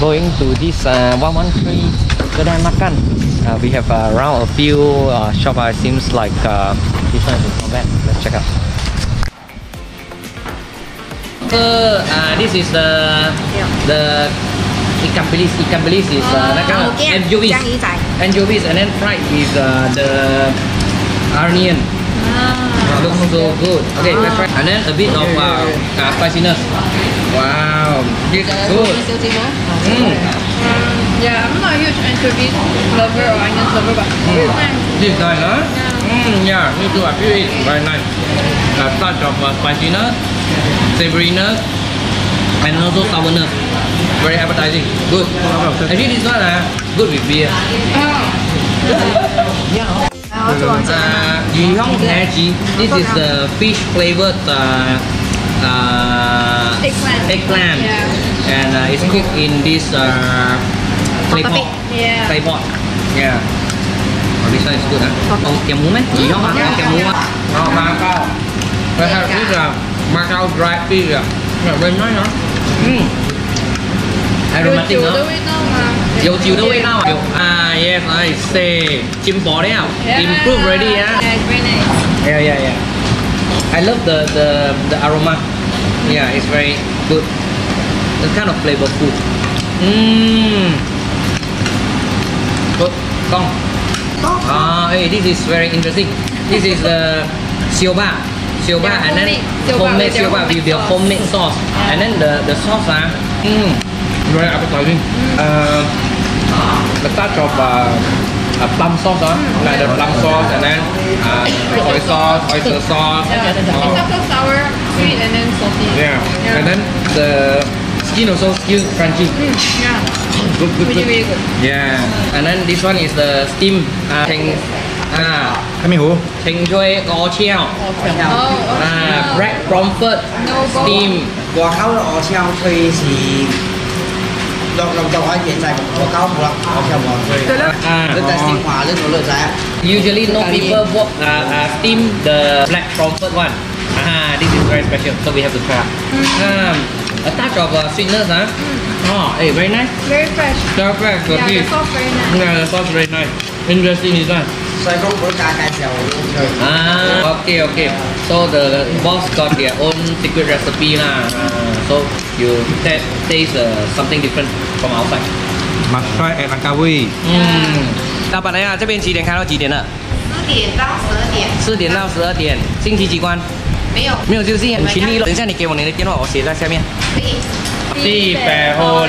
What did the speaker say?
going to this 113 kedai makan. We have around a few shops. It seems like this one is not bad. Let's check out. This is the ikan bilis is that kind of anchovies, and then fried is the onion. Looks so good. Okay, let's try. And then a bit of spiciness. Wow, this is good. Yeah, I'm not a huge anchovies lover or onion lover, but this is nice, huh? Yeah, me too. I feel it very nice. A touch of spiciness, savouriness, and also sourness. Very appetizing. Good. Actually, this one good with beer. This is the fish flavored eggplant. Yeah. And it's cooked in this clay pot. Yeah. Oh, this one is good. Ông kèm muối mấy? Gì không? Ông kèm muối. Macau. They have this Macau dry fish. Very nice, huh? Aromatic, no? Dầu chiều đó quay nào? Yes, I say chim bò đấy. Improve already, yeah. Yeah, it's very nice. Yeah. I love the aroma. Yeah, it's very good. It's kind of flavorful. Good. Con. Hey, this is very interesting. This is the sioba, and then homemade sioba with the homemade sauce, and then the sauce very appetizing. The touch of plum sauce, like the plum sauce, and then oyster sauce. It's also sour, sweet, and then salty. Yeah. And then the skin also still crunchy. Yeah. Good. Really good. Yeah. And then this one is the steam cheng chui gò chiao. Black Frankfurt steam. Gò khao gò chiao thuê thì lòng tàu ai hiện tại gò khao một gò chiao gò thuê. Rất là sinh hoạt, rất là giá. Usually no people steam the Black Frankfurt one. This is very special, so we have to try. A touch of sweetness, huh? Hey, very nice. Very fresh. Very fresh. Yeah, the sauce very nice. Yeah, the sauce very nice. Interesting, this one. Xoay không có cá xèo. Okay. So the boss got their own secret recipe lah. So you taste something different from outside. Masmayer at Langkawi. 老板娘，这边几点开到几点了4点到12点。4点到12点。星期几关？没有休息，很勤力了。等一下你给我你的电话，我写在下面。可以。地北好了。